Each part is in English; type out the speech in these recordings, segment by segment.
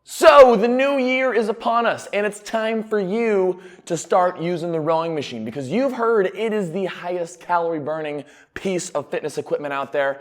So the new year is upon us, and it's time for you to start using the rowing machine because you've heard it is the highest calorie burning piece of fitness equipment out there.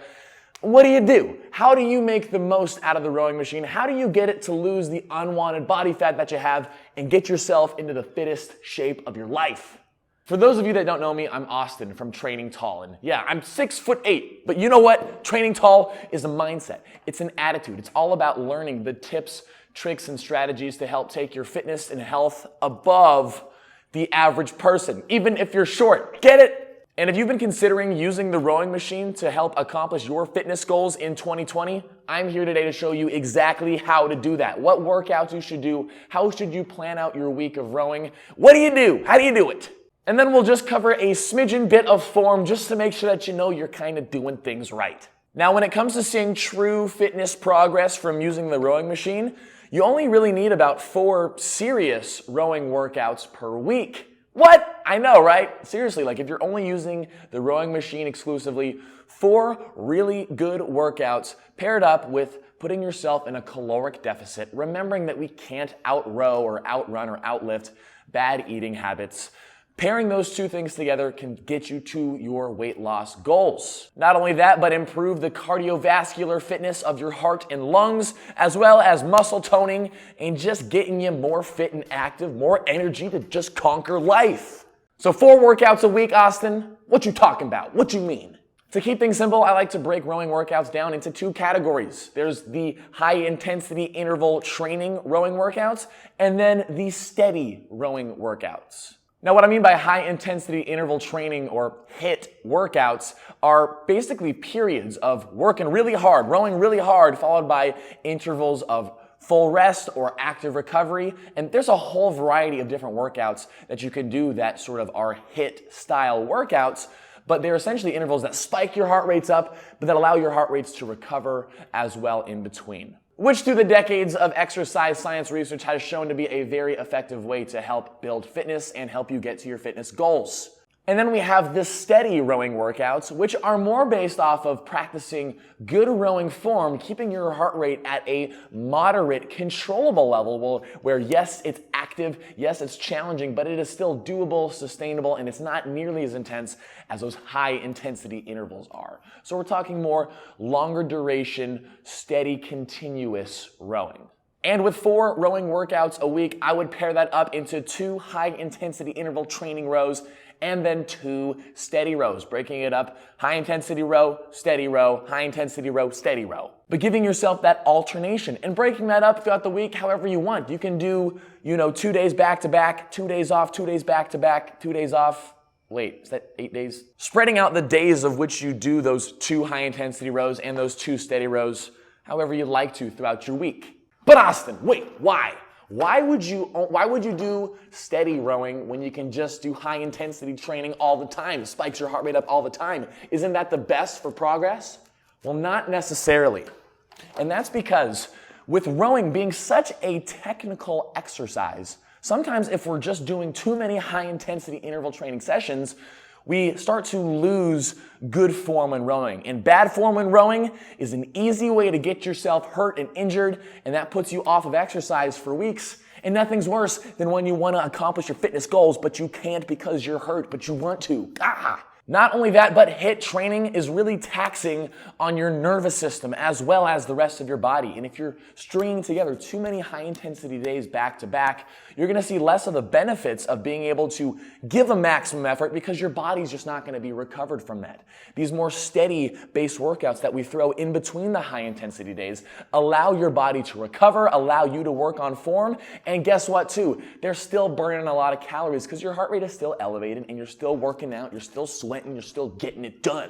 What do? How do you make the most out of the rowing machine? How do you get it to lose the unwanted body fat that you have and get yourself into the fittest shape of your life? For those of you that don't know me, I'm Austin from Training Tall. And yeah, I'm 6'8", but you know what? Training Tall is a mindset. It's an attitude. It's all about learning the tips, tricks, and strategies to help take your fitness and health above the average person, even if you're short. Get it? And if you've been considering using the rowing machine to help accomplish your fitness goals in 2020, I'm here today to show you exactly how to do that. What workouts you should do, how should you plan out your week of rowing, what do you do, how do you do it? And then we'll just cover a smidgen bit of form just to make sure that you know you're kind of doing things right. Now, when it comes to seeing true fitness progress from using the rowing machine, you only really need about 4 serious rowing workouts per week. What? I know, right? Seriously, like if you're only using the rowing machine exclusively, 4 really good workouts paired up with putting yourself in a caloric deficit, remembering that we can't out-row or outrun or outlift bad eating habits. Pairing those 2 things together can get you to your weight loss goals. Not only that, but improve the cardiovascular fitness of your heart and lungs, as well as muscle toning and just getting you more fit and active, more energy to just conquer life. So 4 workouts a week, Austin? What you talking about? What you mean? To keep things simple, I like to break rowing workouts down into 2 categories. There's the high-intensity interval training rowing workouts, and then the steady rowing workouts. Now, what I mean by high-intensity interval training or HIIT workouts are basically periods of working really hard, rowing really hard, followed by intervals of full rest or active recovery. And there's a whole variety of different workouts that you can do that sort of are HIIT-style workouts, but they're essentially intervals that spike your heart rates up, but that allow your heart rates to recover as well in between, which through the decades of exercise science research has shown to be a very effective way to help build fitness and help you get to your fitness goals. And then we have the steady rowing workouts, which are more based off of practicing good rowing form, keeping your heart rate at a moderate, controllable level where yes, it's active, yes, it's challenging, but it is still doable, sustainable, and it's not nearly as intense as those high-intensity intervals are. So we're talking more longer duration, steady, continuous rowing. And with 4 rowing workouts a week, I would pair that up into 2 high-intensity interval training rows and then 2 steady rows, breaking it up, high-intensity row, high-intensity row, steady row. But giving yourself that alternation and breaking that up throughout the week however you want. You can do, 2 days back-to-back, 2 days off, 2 days back-to-back, 2 days off. Wait, is that 8 days? Spreading out the days of which you do those 2 high-intensity rows and those 2 steady rows however you'd like to throughout your week. But Austin, wait, why? Why would you do steady rowing when you can just do high intensity training all the time? It spikes your heart rate up all the time. Isn't that the best for progress? Well, not necessarily. And that's because with rowing being such a technical exercise, sometimes if we're just doing too many high intensity interval training sessions, we start to lose good form when rowing. And bad form when rowing is an easy way to get yourself hurt and injured, and that puts you off of exercise for weeks. And nothing's worse than when you want to accomplish your fitness goals, but you can't because you're hurt, but you want to. Not only that, but HIIT training is really taxing on your nervous system as well as the rest of your body. And if you're stringing together too many high-intensity days back-to-back, you're going to see less of the benefits of being able to give a maximum effort because your body's just not going to be recovered from that. These more steady-based workouts that we throw in between the high-intensity days allow your body to recover, allow you to work on form, and guess what, too? They're still burning a lot of calories because your heart rate is still elevated and you're still working out, you're still sweating, you're still getting it done.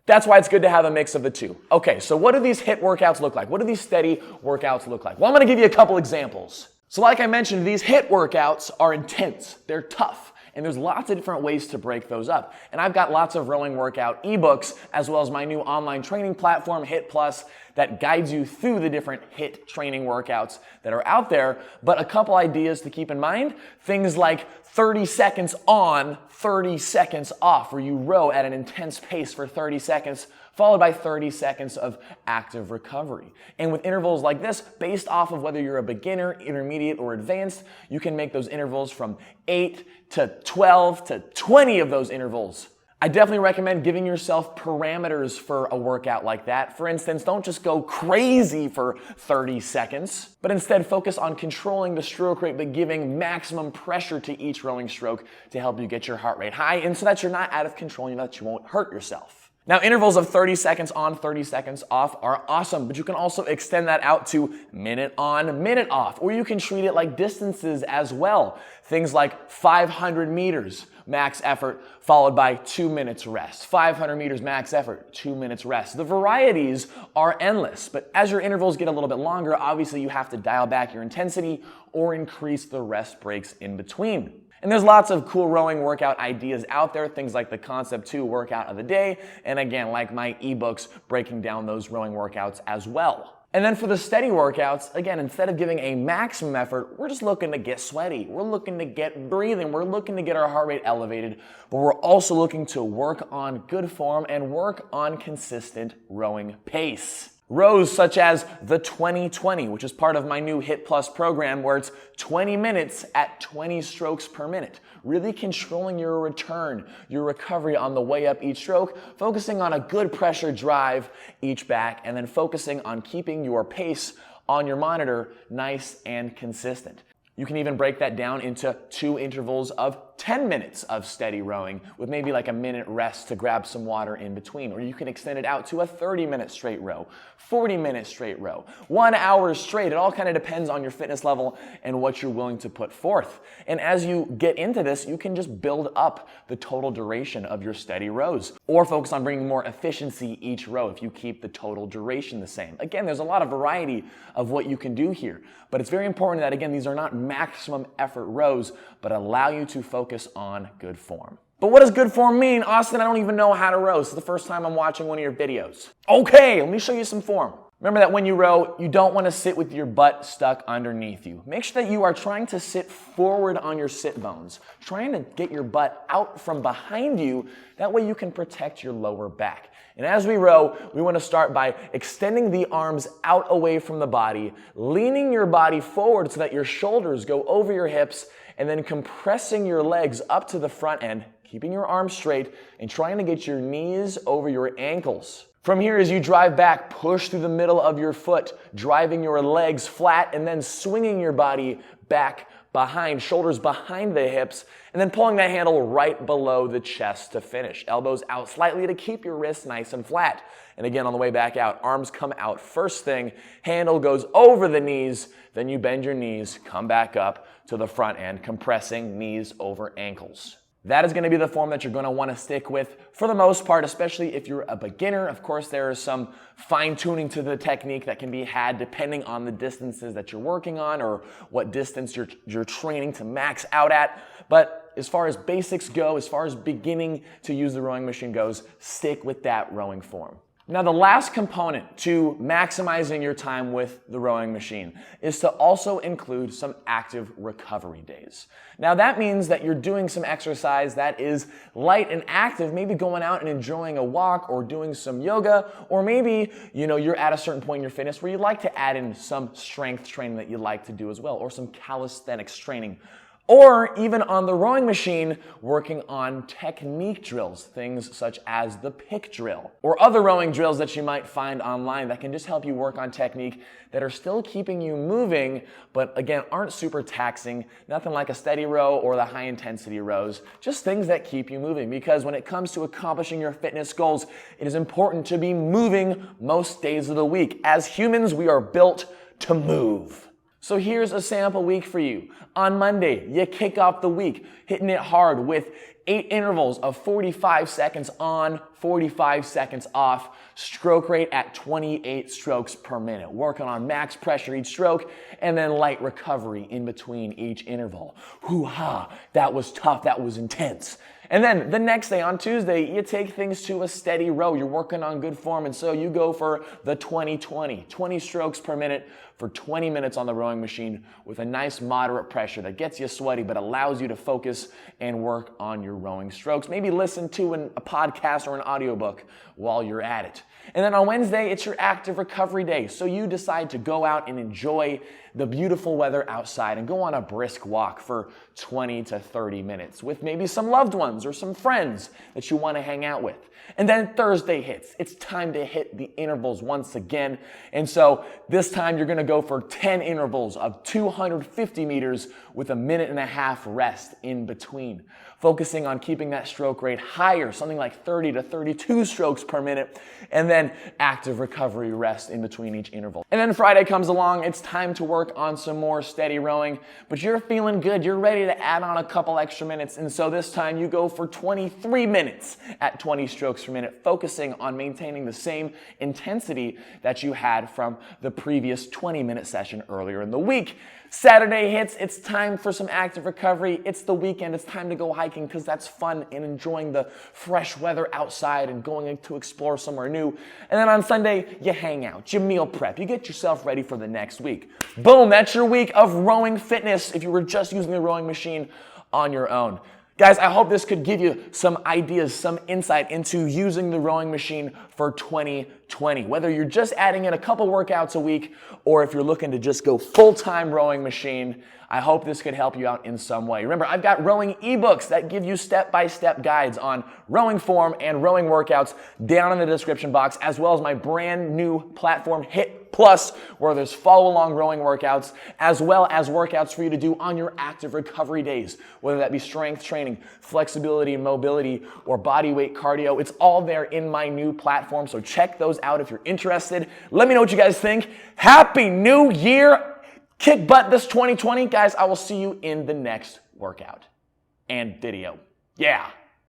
That's why it's good to have a mix of the 2. Okay, so what do these HIIT workouts look like? What do these steady workouts look like? Well, I'm going to give you a couple examples. So like I mentioned, these HIIT workouts are intense. They're tough. And there's lots of different ways to break those up. And I've got lots of rowing workout ebooks, as well as my new online training platform, HIIT Plus, that guides you through the different HIIT training workouts that are out there. But a couple ideas to keep in mind, things like 30 seconds on, 30 seconds off, where you row at an intense pace for 30 seconds, followed by 30 seconds of active recovery. And with intervals like this, based off of whether you're a beginner, intermediate, or advanced, you can make those intervals from 8 to 12 to 20 of those intervals. I definitely recommend giving yourself parameters for a workout like that. For instance, don't just go crazy for 30 seconds, but instead focus on controlling the stroke rate, but giving maximum pressure to each rowing stroke to help you get your heart rate high, and so that you're not out of control and that you won't hurt yourself. Now, intervals of 30 seconds on, 30 seconds off are awesome, but you can also extend that out to minute on, minute off, or you can treat it like distances as well. Things like 500 meters, max effort, followed by 2 minutes rest. 500 meters max effort, 2 minutes rest. The varieties are endless, but as your intervals get a little bit longer, obviously you have to dial back your intensity or increase the rest breaks in between. And there's lots of cool rowing workout ideas out there, things like the Concept 2 workout of the day, and again, like my ebooks breaking down those rowing workouts as well. And then for the steady workouts, again, instead of giving a maximum effort, we're just looking to get sweaty. We're looking to get breathing. We're looking to get our heart rate elevated, but we're also looking to work on good form and work on consistent rowing pace. Rows such as the 20-20, which is part of my new HIT Plus program, where it's 20 minutes at 20 strokes per minute. Really controlling your return, your recovery on the way up each stroke, focusing on a good pressure drive each back, and then focusing on keeping your pace on your monitor nice and consistent. You can even break that down into 2 intervals of 10 minutes of steady rowing with maybe like a minute rest to grab some water in between. Or you can extend it out to a 30-minute straight row, 40-minute straight row, 1 hour straight. It all kind of depends on your fitness level and what you're willing to put forth. And as you get into this, you can just build up the total duration of your steady rows or focus on bringing more efficiency each row if you keep the total duration the same. Again, there's a lot of variety of what you can do here, but it's very important that, again, these are not maximum effort rows, but allow you to focus on good form. But what does good form mean? Austin, I don't even know how to row. This is the first time I'm watching one of your videos. Okay, let me show you some form. Remember that when you row, you don't want to sit with your butt stuck underneath you. Make sure that you are trying to sit forward on your sit bones, trying to get your butt out from behind you. That way you can protect your lower back. And as we row, we want to start by extending the arms out away from the body, leaning your body forward so that your shoulders go over your hips, and then compressing your legs up to the front end, keeping your arms straight, and trying to get your knees over your ankles. From here, as you drive back, push through the middle of your foot, driving your legs flat, and then swinging your body back behind, shoulders behind the hips, and then pulling that handle right below the chest to finish. Elbows out slightly to keep your wrists nice and flat. And again, on the way back out, arms come out first thing, handle goes over the knees, then you bend your knees, come back up to the front end, compressing knees over ankles. That is going to be the form that you're going to want to stick with for the most part, especially if you're a beginner. Of course, there is some fine-tuning to the technique that can be had depending on the distances that you're working on or what distance you're training to max out at. But as far as basics go, as far as beginning to use the rowing machine goes, stick with that rowing form. Now, the last component to maximizing your time with the rowing machine is to also include some active recovery days. Now, that means that you're doing some exercise that is light and active, maybe going out and enjoying a walk or doing some yoga, or maybe, you're at a certain point in your fitness where you'd like to add in some strength training that you'd like to do as well, or some calisthenics training. Or even on the rowing machine, working on technique drills, things such as the pick drill, or other rowing drills that you might find online that can just help you work on technique that are still keeping you moving, but again, aren't super taxing, nothing like a steady row or the high intensity rows, just things that keep you moving. Because when it comes to accomplishing your fitness goals, it is important to be moving most days of the week. As humans, we are built to move. So here's a sample week for you. On Monday, you kick off the week, hitting it hard with 8 intervals of 45 seconds on, 45 seconds off, stroke rate at 28 strokes per minute. Working on max pressure each stroke, and then light recovery in between each interval. Hoo-ha, that was tough, that was intense. And then the next day, on Tuesday, you take things to a steady row. You're working on good form, and so you go for the 20-20, 20 strokes per minute for 20 minutes on the rowing machine with a nice moderate pressure that gets you sweaty but allows you to focus and work on your your rowing strokes. Maybe listen to a podcast or an audiobook while you're at it. And then on Wednesday, it's your active recovery day. So you decide to go out and enjoy the beautiful weather outside and go on a brisk walk for 20 to 30 minutes with maybe some loved ones or some friends that you want to hang out with. And then Thursday hits. It's time to hit the intervals once again. And so this time you're going to go for 10 intervals of 250 meters with a minute and a half rest in between, focusing on keeping that stroke rate higher, something like 30 to 32 strokes per minute, and then active recovery rest in between each interval. And then Friday comes along, it's time to work on some more steady rowing, but you're feeling good, you're ready to add on a couple extra minutes, and so this time you go for 23 minutes at 20 strokes per minute, focusing on maintaining the same intensity that you had from the previous 20-minute session earlier in the week. Saturday hits, it's time for some active recovery. It's the weekend, it's time to go hiking because that's fun and enjoying the fresh weather outside and going to explore somewhere new. And then on Sunday, you hang out, you meal prep, you get yourself ready for the next week. Boom, that's your week of rowing fitness if you were just using the rowing machine on your own. Guys, I hope this could give you some ideas, some insight into using the rowing machine for 2020. Whether you're just adding in a couple workouts a week or if you're looking to just go full-time rowing machine, I hope this could help you out in some way. Remember, I've got rowing ebooks that give you step-by-step guides on rowing form and rowing workouts down in the description box, as well as my brand new platform, HIT Plus, where there's follow-along rowing workouts, as well as workouts for you to do on your active recovery days, whether that be strength training, flexibility, mobility, or body weight cardio. It's all there in my new platform, so check those out if you're interested. Let me know what you guys think. Happy New Year! Kick butt this 2020. Guys, I will see you in the next workout and video. Yeah.